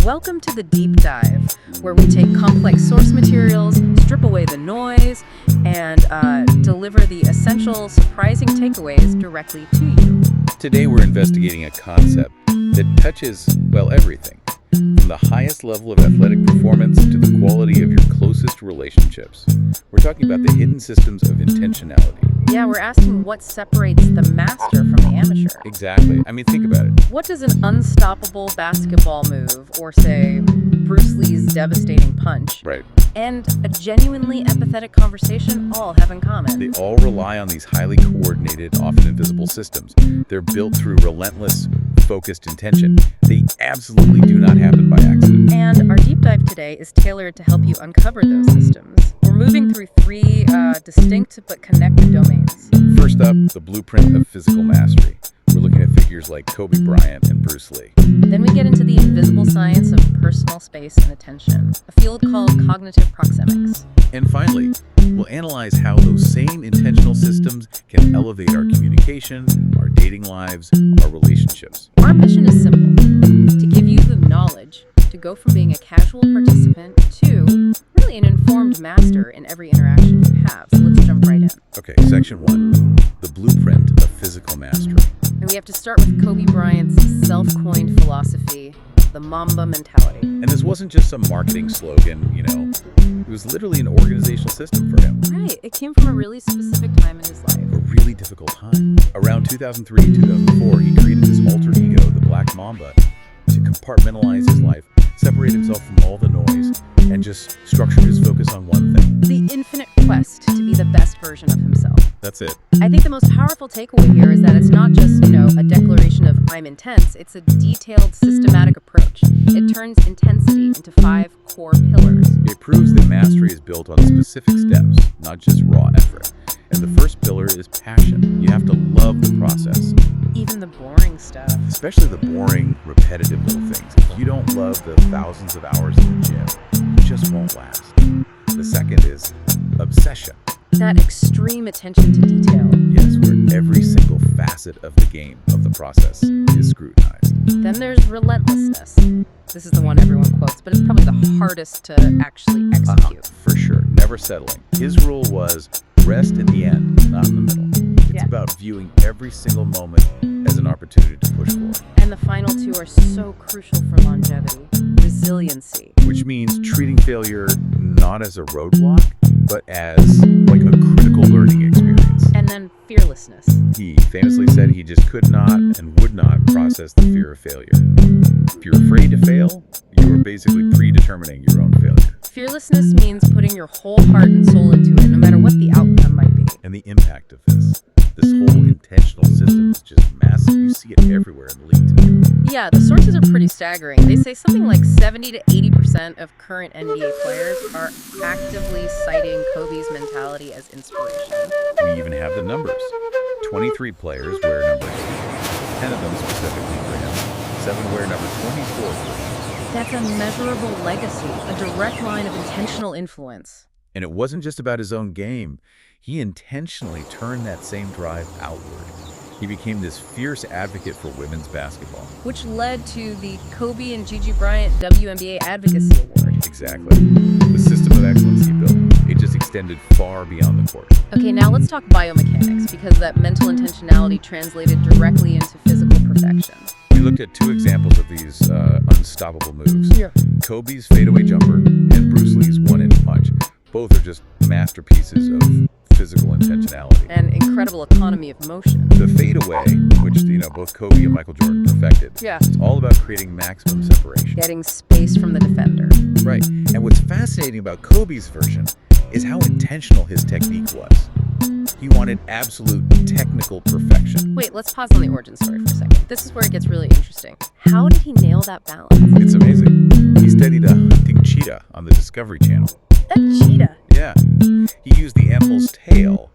Welcome to the Deep Dive, where we take complex source materials, strip away the noise, and deliver the essential, surprising takeaways directly to you. Today we're investigating a concept that touches, well, everything. From the highest level of athletic performance to the quality of your closest relationships. We're talking about the hidden systems of intentionality. Yeah, we're asking what separates the master from the amateur. Exactly. I mean, think about it. What does an unstoppable basketball move, or say, Bruce Lee's devastating punch, Right. and a genuinely empathetic conversation all have in common? They all rely on these highly coordinated, often invisible systems. They're built through relentless, focused intention. They absolutely do not happen by accident. And our deep dive today is tailored to help you uncover those systems. We're moving through three distinct but connected domains. First up, the blueprint of physical mastery. We're looking at figures like Kobe Bryant and Bruce Lee. Then we get into the invisible science of personal space and attention, a field called cognitive proxemics. And finally, we'll analyze how those same intentional systems can elevate our communication, our dating lives, our relationships. Our mission is simple: to give you the knowledge to go from being a casual participant to really an informed master in every interaction you have. So let's jump right in. Okay, section 1, the blueprint of physical mastery. And we have to start with Kobe Bryant's self-coined philosophy, the Mamba mentality. And this wasn't just some marketing slogan, it was literally an organizational system for him. Right, it came from a really specific time in his life. A really difficult time. Around 2003, 2004, he created this alter ego, the Black Mamba, to compartmentalize his life, separate himself from all the noise, and just structure his focus on one thing. The infinite quest to be the best version of himself. That's it. I think the most powerful takeaway here is that it's not just, a declaration of I'm intense. It's a detailed, systematic approach. It turns intensity into 5 core pillars. It proves that mastery is built on specific steps, not just raw effort. And the first pillar is passion. You have to love the process. Even the boring stuff. Especially the boring, repetitive little things. If you don't love the thousands of hours in the gym, it just won't last. The second is obsession. That extreme attention to detail. Yes, where every single facet of the game, of the process, is scrutinized. Then there's relentlessness. This is the one everyone quotes, but it's probably the hardest to actually execute. For sure, never settling. His rule was rest at the end, not in the middle. It's about viewing every single moment as an opportunity to push forward. And the final 2 are so crucial for longevity. Resiliency. Which means treating failure not as a roadblock, but as like a critical learning experience. And then fearlessness. He famously said he just could not and would not process the fear of failure. If you're afraid to fail, you are basically predetermining your own failure. Fearlessness means putting your whole heart and soul into it, no matter what the outcome might be. And the impact of this whole intentional system is just massive. You see it everywhere in LinkedIn. Yeah, the sources are pretty staggering. They say something like 70 to 80% of current NBA players are actively citing Kobe's mentality as inspiration. We even have the numbers. 23 players wear number 8, 10 of them specifically for him. 7 wear number 24 for him. That's a measurable legacy, a direct line of intentional influence. And it wasn't just about his own game. He intentionally turned that same drive outward. He became this fierce advocate for women's basketball. Which led to the Kobe and Gigi Bryant WNBA Advocacy Award. Exactly. The system of excellence he built, it just extended far beyond the court. Okay, now let's talk biomechanics, because that mental intentionality translated directly into physical perfection. We looked at 2 examples of these unstoppable moves. Yeah. Kobe's fadeaway jumper and Bruce Lee's one-inch punch. Both are just masterpieces of physical intentionality. And incredible economy of motion. The fadeaway, which both Kobe and Michael Jordan perfected, it's all about creating maximum separation. Getting space from the defender. Right. And what's fascinating about Kobe's version is how intentional his technique was. He wanted absolute technical perfection. Wait, let's pause on the origin story for a second. This is where it gets really interesting. How did he nail that balance? It's amazing. He studied a hunting cheetah on the Discovery Channel. A cheetah? Yeah. He used the animal's tail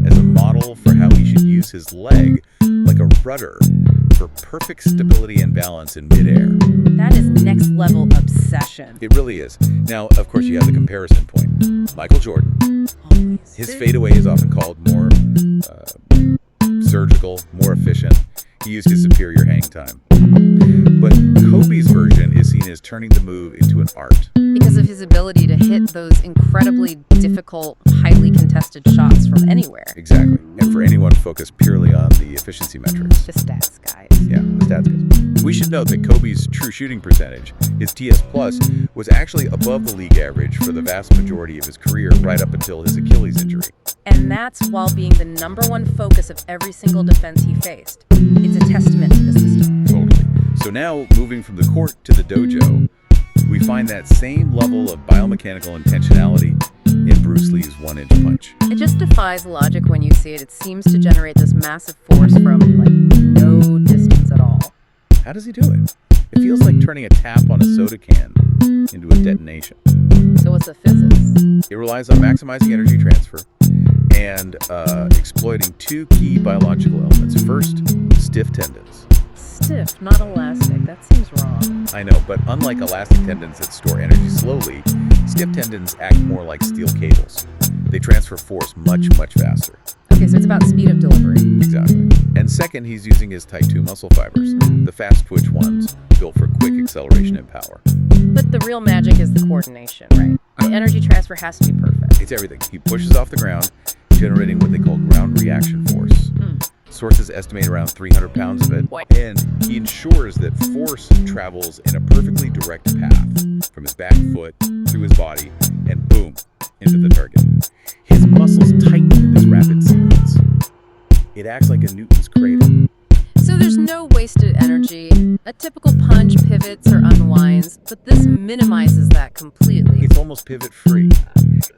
as a model for how he should use his leg like a rudder for perfect stability and balance in midair. That is next level obsession. It really is. Now, of course, you have the comparison point. Michael Jordan. His fadeaway is often called more surgical, more efficient. He used his superior hang time. But Kobe's version is seen is turning the move into an art. Because of his ability to hit those incredibly difficult, highly contested shots from anywhere. Exactly. And for anyone focused purely on the efficiency metrics. The stats guys. Yeah, the stats guys. We should note that Kobe's true shooting percentage, his TS+, was actually above the league average for the vast majority of his career right up until his Achilles injury. And that's while being the #1 focus of every single defense he faced. It's a testament to the system. Totally. So now, moving from the court to the dojo, we find that same level of biomechanical intentionality in Bruce Lee's one-inch punch. It just defies logic when you see it. It seems to generate this massive force from, no distance at all. How does he do it? It feels like turning a tap on a soda can into a detonation. So what's the physics? It relies on maximizing energy transfer and exploiting two key biological elements. First, stiff tendons. Stiff, not elastic. That seems wrong. I know, but unlike elastic tendons that store energy slowly, stiff tendons act more like steel cables. They transfer force much, much faster. Okay, so it's about speed of delivery. Exactly. And second, he's using his type 2 muscle fibers, the fast twitch ones, built for quick acceleration and power. But the real magic is the coordination, right? The energy transfer has to be perfect. It's everything. He pushes off the ground, generating what they call ground reaction force. Sources estimate around 300 pounds of it, and he ensures that force travels in a perfectly direct path from his back foot through his body and boom, into the target. His muscles tighten in this rapid sequence. It acts like a Newton's cradle. So there's no wasted energy. A typical punch pivots or unwinds, but this minimizes that completely. It's almost pivot-free,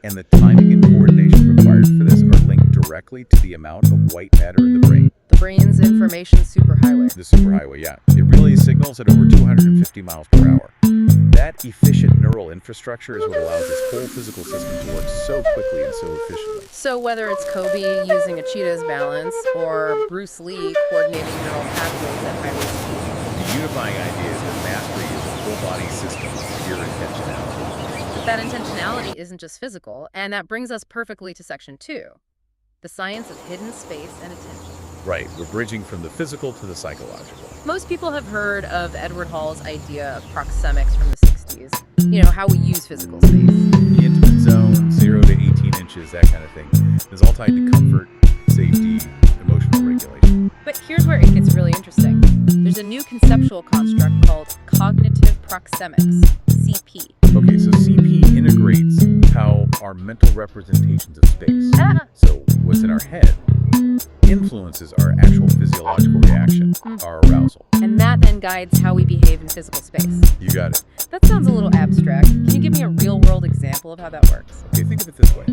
and the timing and coordination required for this are linked directly to the amount of white matter in the brain. The brain's information superhighway. The superhighway, yeah. It relays signals at over 250 miles per hour. That efficient neural infrastructure is what allows this whole physical system to work so quickly and so efficiently. So whether it's Kobe using a cheetah's balance or Bruce Lee coordinating neural pathways at high speed. The unifying idea is that mastery is a full-body system of pure intentionality. But that intentionality isn't just physical, and that brings us perfectly to Section 2, the science of hidden space and attention. Right, we're bridging from the physical to the psychological. Most people have heard of Edward Hall's idea of proxemics from the 60s. You know, how we use physical space. The intimate zone, 0 to 18 inches, that kind of thing, is all tied to comfort, safety, emotional regulation. But here's where it gets really interesting. There's a new conceptual construct called cognitive proxemics, CP. Okay, so CP integrates how our mental representations of space, so what's in our head, influences our actual physiological reaction, our arousal. And that then guides how we behave in physical space. You got it. That sounds a little abstract. Can you give me a real-world example of how that works? Okay, think of it this way.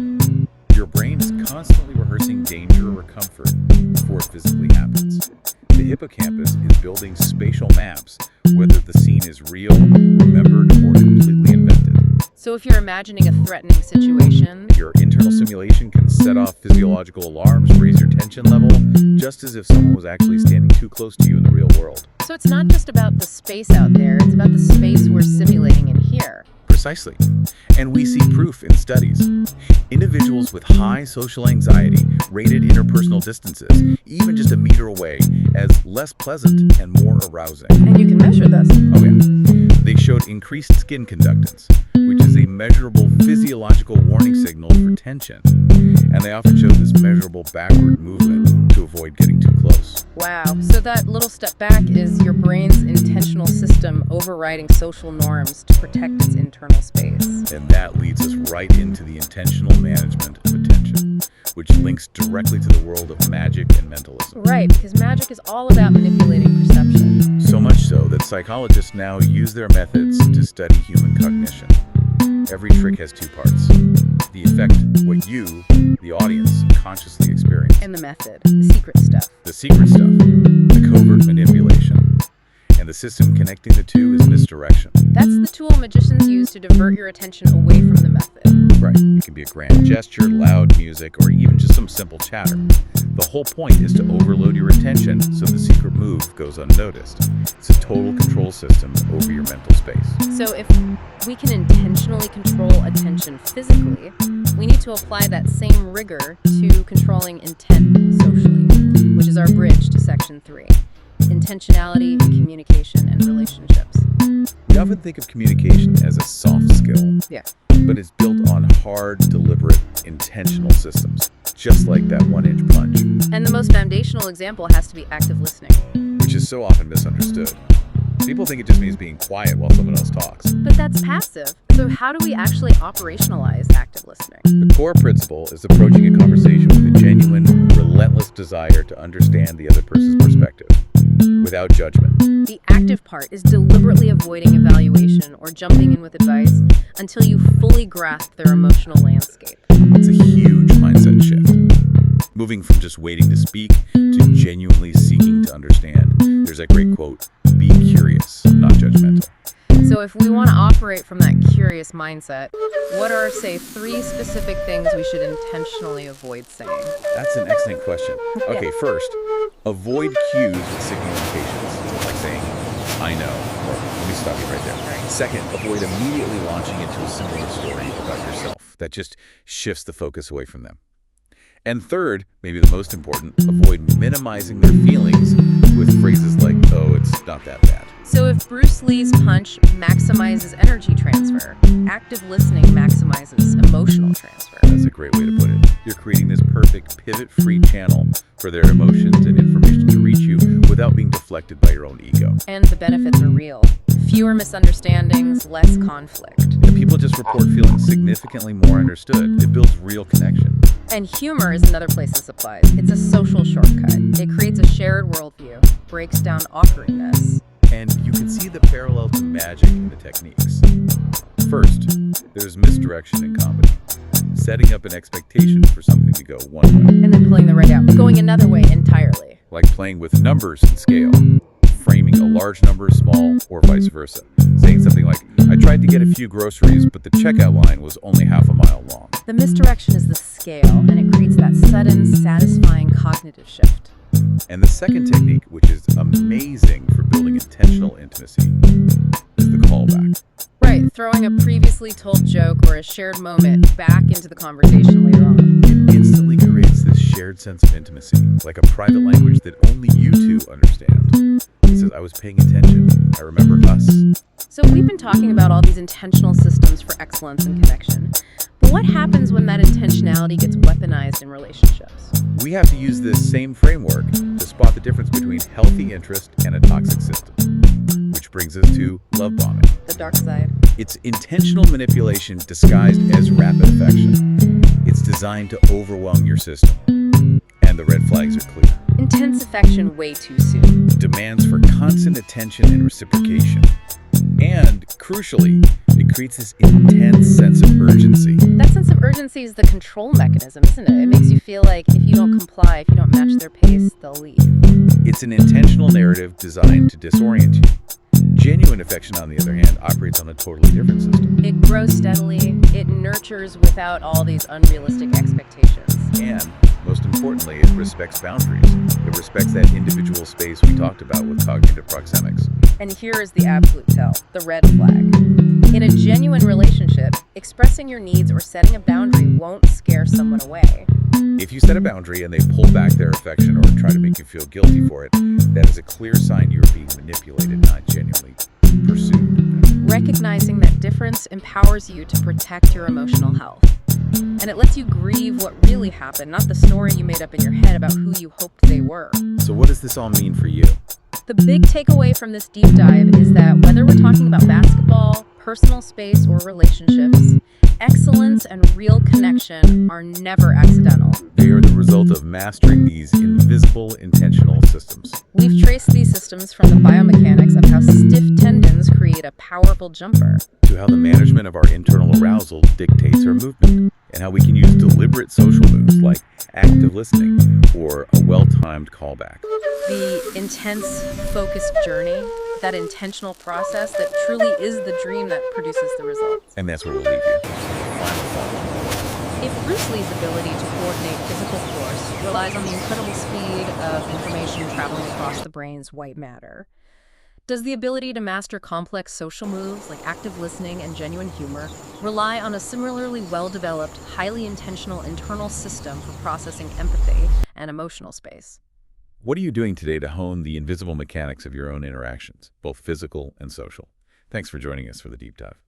Your brain is constantly rehearsing danger or comfort before it physically happens. The hippocampus is building spatial maps, whether the scene is real, remembered, or completely invented. So if you're imagining a threatening situation, your internal simulation can set off physiological alarms, raise your tension level, just as if someone was actually standing too close to you in the real world. So it's not just about the space out there, it's about the space we're simulating in here. Precisely. And we see proof in studies. Individuals with high social anxiety rated interpersonal distances, even just a meter away, as less pleasant and more arousing. And you can measure this. Oh yeah. They showed increased skin conductance, which is a measurable physiological warning signal for tension. And they often show this measurable backward movement to avoid getting too close. Wow. So that little step back is your brain's intentional system overriding social norms to protect its internal space. And that leads us right into the intentional management of attention, which links directly to the world of magic and mentalism. Right, because magic is all about manipulating perception. So much so that psychologists now use their methods to study human cognition. Every trick has two parts. The effect, what you, the audience, consciously experience. And the method, the secret stuff. The secret stuff, the covert manipulation. And the system connecting the two is misdirection. That's the tool magicians use to divert your attention away from the method. Right. It can be a grand gesture, loud music, or even just some simple chatter. The whole point is to overload your attention so the secret move goes unnoticed. It's a total control system over your mental space. So if we can intentionally control attention physically, we need to apply that same rigor to controlling intent socially, which is our bridge to Section 3. intentionality in communication and relationships. We often think of communication as a soft skill, Yeah. but it's built on hard, deliberate, intentional systems, just like that one-inch punch, And the most foundational example has to be active listening. which is so often misunderstood. People think it just means being quiet while someone else talks. But that's passive. So how do we actually operationalize active listening? The core principle is approaching a conversation with a genuine, relentless desire to understand the other person's perspective, without judgment. The active part is deliberately avoiding evaluation or jumping in with advice until you fully grasp their emotional landscape. It's a huge mindset shift. Moving from just waiting to speak to genuinely seeking to understand. There's that great quote, be curious, not judgmental. So if we want to operate from that curious mindset, what are, say, 3 specific things we should intentionally avoid saying? That's an excellent question. Okay, first, avoid cues with significations, like saying, I know, or let me stop you right there. Right. Second, avoid immediately launching into a similar story about yourself. That just shifts the focus away from them. And third, maybe the most important, avoid minimizing their feelings with phrases like, oh, it's not that bad. So if Bruce Lee's punch maximizes energy transfer, active listening maximizes emotional transfer. That's a great way to put it. You're creating this perfect pivot-free channel for their emotions and information to reach you without being deflected by your own ego. And the benefits are real. Fewer misunderstandings, less conflict. And people just report feeling significantly more understood. It builds real connection. And humor is another place this applies. It's a social shortcut. It creates a shared worldview, breaks down awkwardness. And you can see the parallel to magic in the techniques. First, there's misdirection in comedy. Setting up an expectation for something to go one way. And then pulling the right out, going another way entirely. Like playing with numbers and scale. Framing a large number small or vice versa. Saying something like, I tried to get a few groceries, but the checkout line was only half a mile long. The misdirection is the scale, and it creates that sudden, satisfying cognitive shift. And the second technique, which is amazing for building intentional intimacy, is the callback. Right, throwing a previously told joke or a shared moment back into the conversation later on. It instantly creates this shared sense of intimacy, like a private language that only you two understand. He says, I was paying attention. I remember us. So we've been talking about all these intentional systems for excellence and connection. But what happens when that intentionality gets weaponized in relationships? We have to use this same framework to spot the difference between healthy interest and a toxic system. Which brings us to love bombing. The dark side. It's intentional manipulation disguised as rapid affection. It's designed to overwhelm your system. And the red flags are clear. Intense affection way too soon. Demands for constant attention and reciprocation. And, crucially, it creates this intense sense of urgency. That sense of urgency is the control mechanism, isn't it? It makes you feel like if you don't comply, if you don't match their pace, they'll leave. It's an intentional narrative designed to disorient you. Genuine affection, on the other hand, operates on a totally different system. It grows steadily. It nurtures without all these unrealistic expectations. And, most importantly, it respects boundaries. It respects that individual space we talked about with cognitive proxemics. And here is the absolute tell, the red flag. In a genuine relationship, expressing your needs or setting a boundary won't scare someone away. If you set a boundary and they pull back their affection or try to make you feel guilty for it, that is a clear sign you're being manipulated, not genuinely pursued. Recognizing that difference empowers you to protect your emotional health. And it lets you grieve what really happened, not the story you made up in your head about who you hoped they were. So what does this all mean for you? The big takeaway from this deep dive is that whether we're talking about basketball, personal space, or relationships, excellence and real connection are never accidental. They are the result of mastering these invisible intentional systems. We've traced these systems from the biomechanics of how stiff tendons create a powerful jumper, To how the management of our internal arousal dictates our movement, and how we can use deliberate social moves like active listening or a well-timed callback. the intense, focused journey, that intentional process that truly is the dream that produces the results. And that's where we'll leave you. Final thought. If Bruce Lee's ability to coordinate physical force relies on the incredible speed of information traveling across the brain's white matter, does the ability to master complex social moves like active listening and genuine humor rely on a similarly well-developed, highly intentional internal system for processing empathy and emotional space? What are you doing today to hone the invisible mechanics of your own interactions, both physical and social? Thanks for joining us for the deep dive.